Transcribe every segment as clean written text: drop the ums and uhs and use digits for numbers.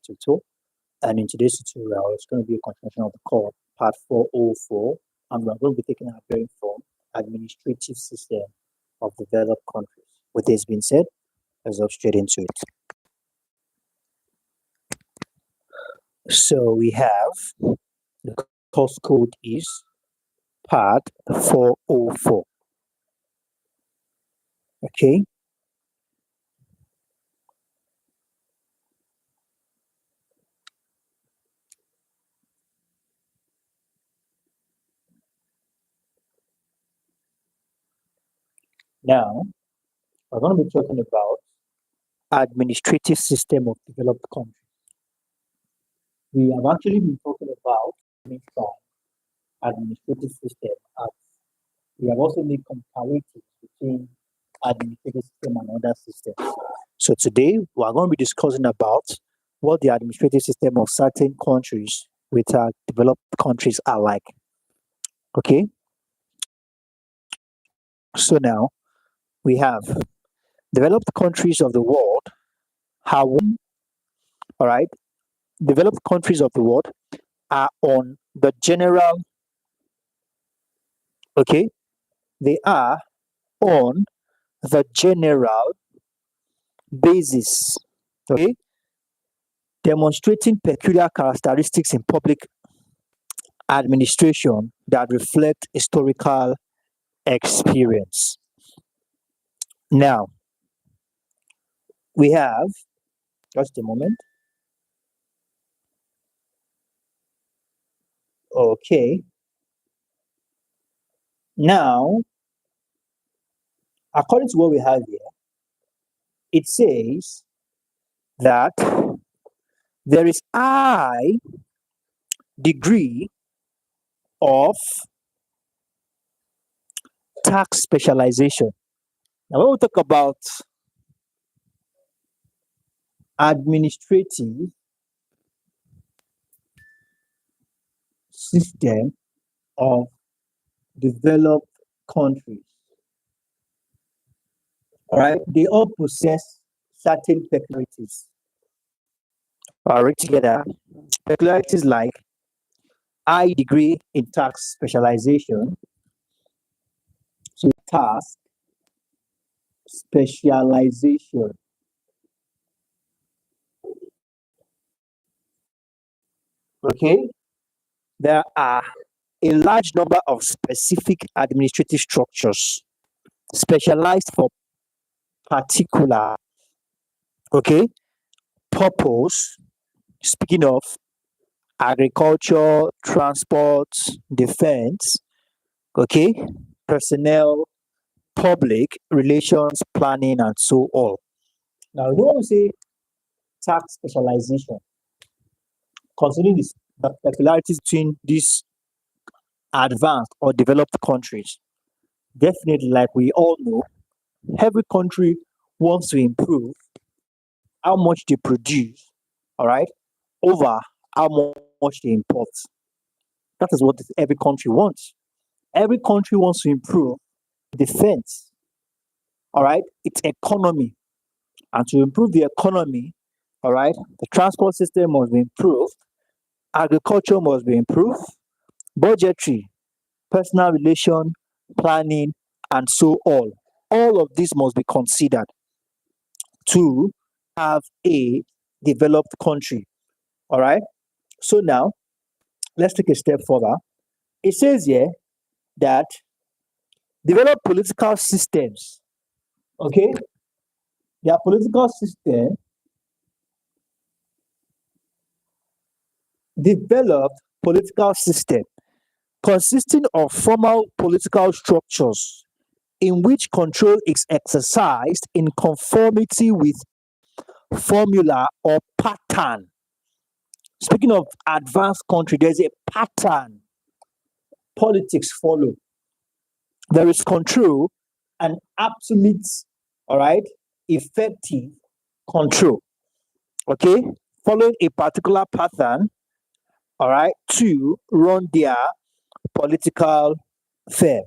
tutor, and in today's tutorial, it's going to be a continuation of the course, part 404, and we're going to be taking our bearing from administrative system of developed countries. With this being said, let's hop straight into it. So we have the course code is PAD404. Okay. Now, we're going to be talking about administrative system of developed countries. We have actually been talking about administrative system, as we have also made comparatives between administrative system and other systems. So today we are going to be discussing about what the administrative system of certain countries with developed countries are like. Okay. So now we have developed countries of the world. All right. Developed countries of the world are on the general. Okay. They are on the general basis. Okay. Demonstrating peculiar characteristics in public administration that reflect historical experience. Now, we have, just a moment. Okay. Now, according to what we have here, it says that there is high degree of tax specialization. Now, when we talk about administrative system of developed countries, all right, they all possess certain peculiarities. All right, together, peculiarities like high degree in tax specialization, so task specialization. Okay, there are a large number of specific administrative structures specialized for particular, okay, purpose. Speaking of agriculture, transport, defense, okay, personnel, public relations, planning, and so on. Now, when we say tax specialization, considering the peculiarities between these advanced or developed countries, definitely, like we all know, every country wants to improve how much they produce, all right, over how much they import. That is what every country wants. Every country wants to improve defense, all right, its economy. And to improve the economy, all right, the transport system must be improved, agriculture must be improved, budgetary, personal relation, planning, and so on. All of this must be considered to have a developed country. All right. So now let's take a step further. It says here that develop political systems. Okay. Their political system developed political system consisting of formal political structures in which control is exercised in conformity with formula or pattern. Speaking of advanced country, there's a pattern politics follow. There is control and absolute, all right, effective control. Okay, following a particular pattern, all right, to run their political affair.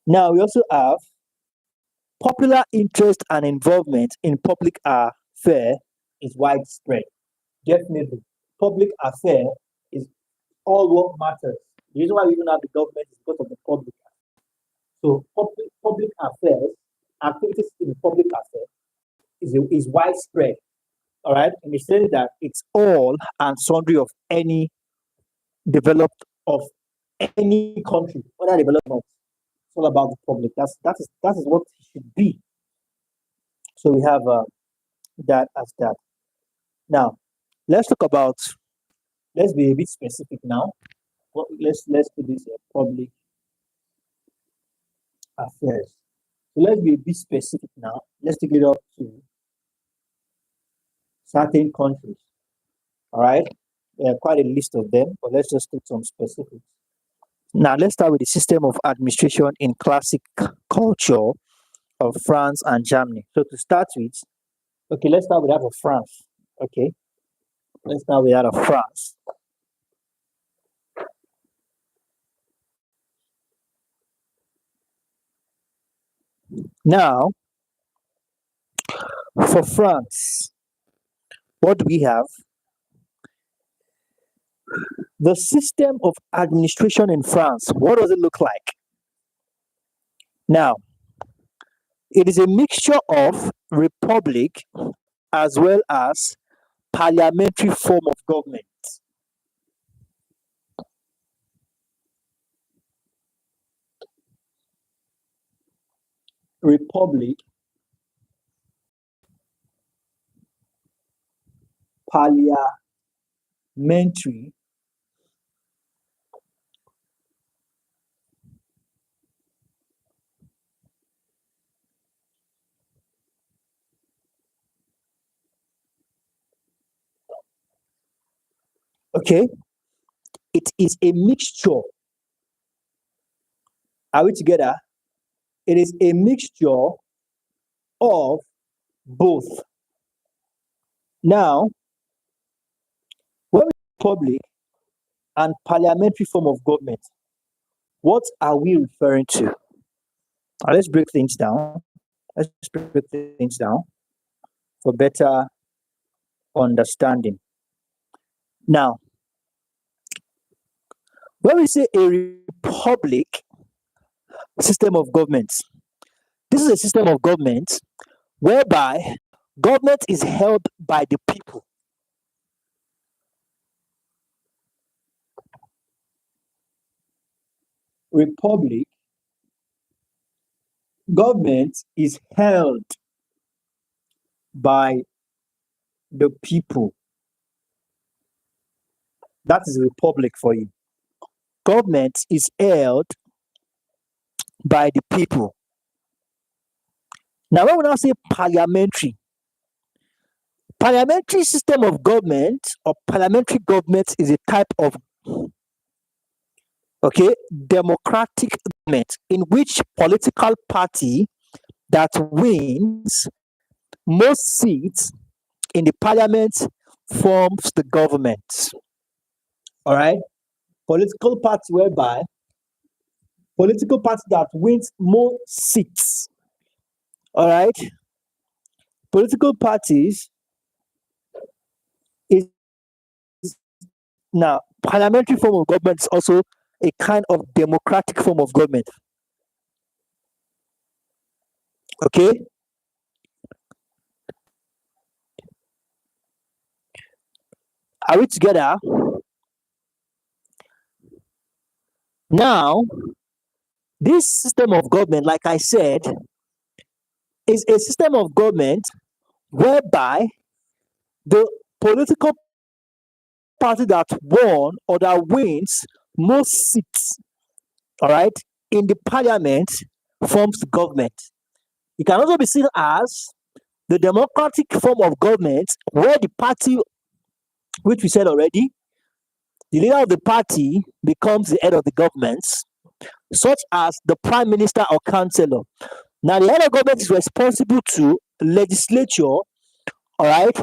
Now, we also have popular interest and involvement in public affair is widespread. Definitely. Public affair is all what matters. The reason why we even have the government is because of the public. So public affairs, activities in public affairs is widespread. All right, in the sense that it's all and sundry of any developed of any country, whether developed or not. It's all about the public. That is what it should be. So we have that as that. Now, let's talk about. Let's be a bit specific now. Let's do this public affairs. So let's be a bit specific now. Let's take it up to certain countries. All right, there are quite a list of them, but let's just take some specifics. Now, let's start with the system of administration in classic culture of France and Germany. So, to start with, okay, let's start with that of France. Okay, let's start with that of France. Now, for France, what do we have? The system of administration in France, what does it look like? Now, it is a mixture of republic as well as parliamentary form of government. Republic, parliamentary, okay, it is a mixture. Are we together? It is a mixture of both. Now, when we say public and parliamentary form of government, what are we referring to? Now, let's break things down. Let's break things down for better understanding. Now, when we say a republic system of government, this is a system of government whereby government is held by the people. Republic, government is held by the people. That is a republic for you. Government is held by the people. Now, when we now say parliamentary system of government or parliamentary government is a type of democratic government in which political party that wins most seats in the parliament forms the government. All right, political party whereby political party that wins more seats. All right, political parties is now parliamentary form of government is also a kind of democratic form of government. Okay, are we together? Now, this system of government, like I said, is a system of government whereby the political party that won or that wins most seats, all right, in the parliament forms the government. It can also be seen as the democratic form of government where the party, which we said already, the leader of the party becomes the head of the government, such as the prime minister or councillor. Now, the head of government is responsible to legislature, all right,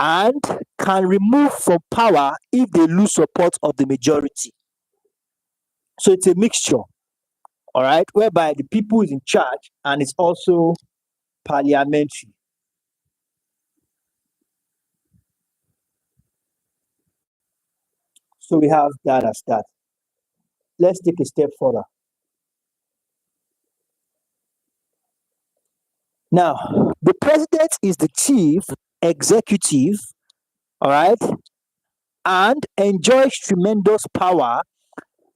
and can remove from power if they lose support of the majority. So it's a mixture, all right, whereby the people is in charge and it's also parliamentary. So we have that as that. Let's take a step further. Now, the president is the chief executive, all right, and enjoys tremendous power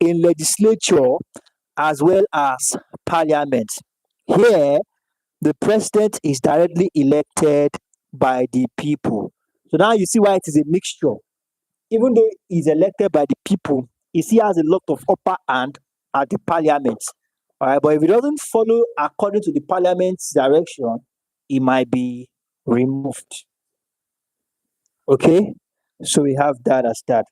in legislature as well as parliament. Here, the president is directly elected by the people. So now you see why it is a mixture. Even though he's elected by the people, he still has a lot of upper hand at the parliament. All right, but if he doesn't follow according to the parliament's direction, he might be removed. Okay, so we have that as that.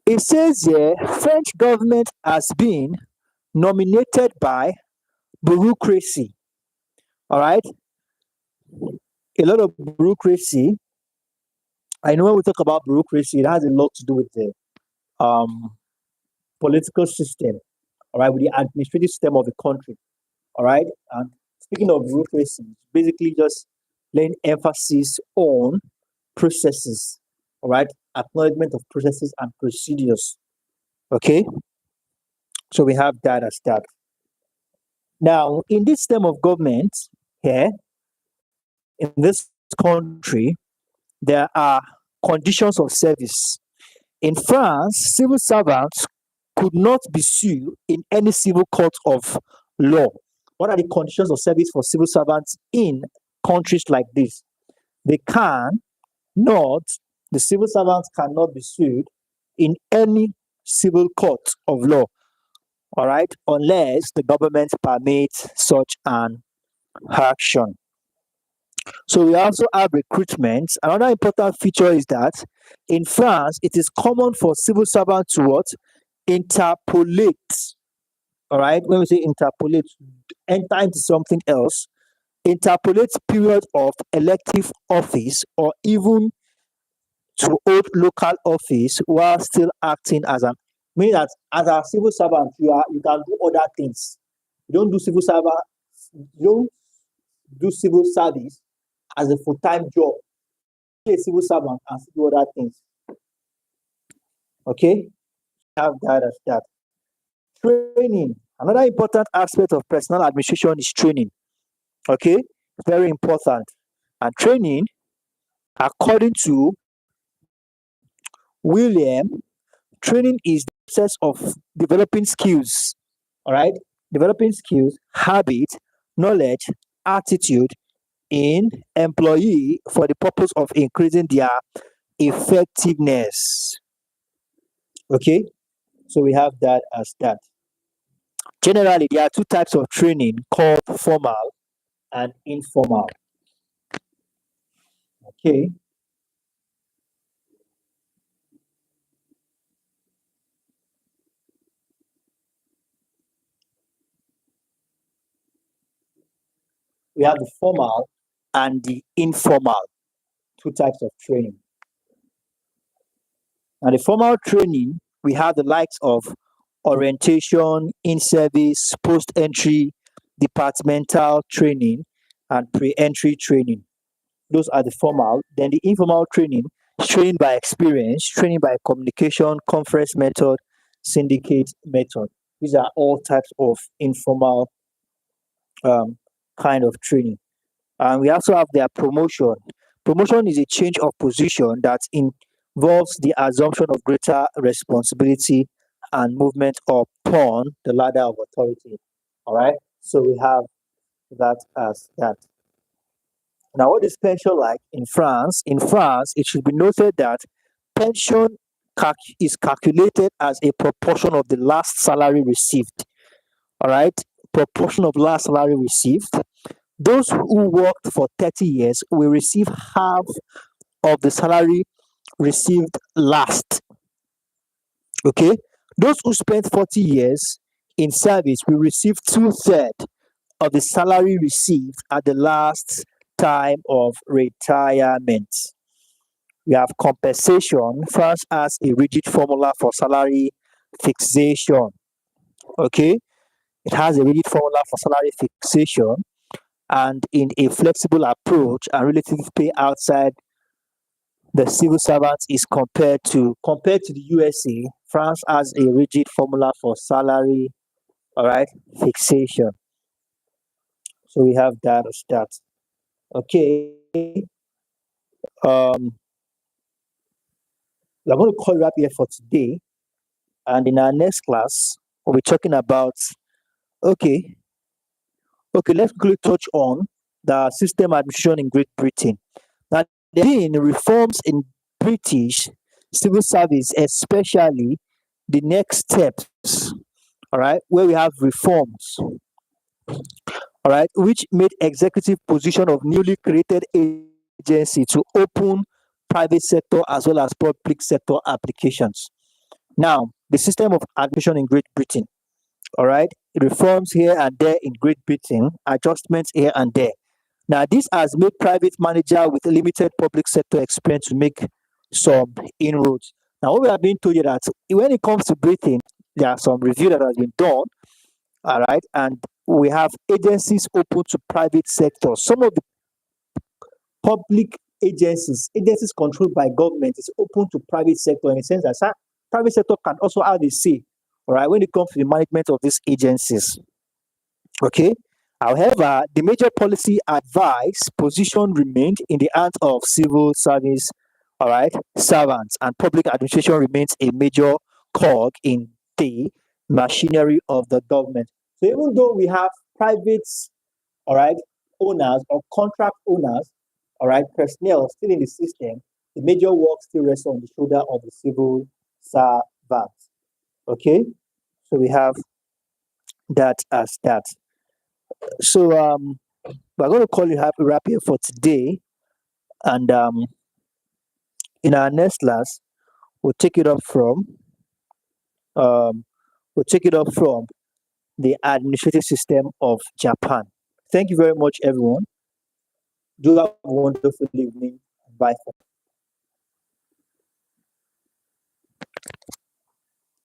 It says here French government has been nominated by bureaucracy. All right, a lot of bureaucracy. I know when we talk about bureaucracy, it has a lot to do with the um, political system. All right, with the administrative system of the country. All right, and speaking of bureaucracy, basically just laying emphasis on processes. All right, acknowledgement of processes and procedures. Okay, so we have that as that. Now, in this system of government here in this country, there are conditions of service. In France, civil servants could not be sued in any civil court of law. What are the conditions of service for civil servants in countries like this? They can not, the civil servants cannot be sued in any civil court of law, all right, unless the government permits such an action. So we also have recruitment. Another important feature is that in France, it is common for civil servants to what? Interpolate. All right. When we say interpolate, enter into something else. Interpolate period of elective office or even to hold local office while still acting as an meaning that as a civil servant you can do other things. You don't do civil servant, you don't do civil service as a full-time job. Be a civil servant and do other things. Okay, have that as that. Training. Another important aspect of personal administration is training. Okay, very important. And training, according to William, training is the process of developing skills. All right, developing skills, habit, knowledge, attitude in employee for the purpose of increasing their effectiveness. Okay, so we have that as that. Generally, there are two types of training called formal and informal. Okay, we have the formal and the informal, two types of training. Now, the formal training, we have the likes of orientation, in service, post entry, departmental training, and pre entry training. Those are the formal. Then the informal training is training by experience, training by communication, conference method, syndicate method. These are all types of informal um, kind of training. And we also have their promotion. Promotion is a change of position that involves the assumption of greater responsibility and movement upon the ladder of authority. All right. So we have that as that. Now, what is pension like in France? In France, it should be noted that pension is calculated as a proportion of the last salary received. All right. Proportion of last salary received. Those who worked for 30 years will receive half of the salary received last. Okay. Those who spent 40 years in service will receive two-thirds of the salary received at the last time of retirement. We have compensation. France has a rigid formula for salary fixation. Okay. It has a rigid formula for salary fixation and in a flexible approach and relative pay outside the civil servants is compared to the USA. France has a rigid formula for salary, all right, fixation. So we have that as that. Okay. Um, we're going to call it up here for today. And in our next class, we'll be talking about okay, let's quickly touch on the system administration in Great Britain. Now, there have been reforms in British civil service, especially the next steps, all right, where we have reforms, all right, which made executive position of newly created agency to open private sector as well as public sector applications. Now, the system of administration in Great Britain, all right, reforms here and there in Great Britain, adjustments here and there. Now, this has made private manager with limited public sector experience to make some inroads. Now, what we have been told you that when it comes to Britain, there are some review that has been done, all right, and we have agencies open to private sector. Some of the public agencies controlled by government, is open to private sector in the sense that private sector can also have a say, all right, when it comes to the management of these agencies. Okay. However, the major policy advice position remained in the hands of civil service, all right, servants, and public administration remains a major cog in the machinery of the government. So even though we have private, all right, owners or contract owners, all right, personnel still in the system, the major work still rests on the shoulder of the civil servants. Okay, so we have that as that. So we're going to call it happy wrap here for today, and in our next class we'll take it up from the administrative system of Japan. Thank you very much, everyone. Do have a wonderful evening. Bye.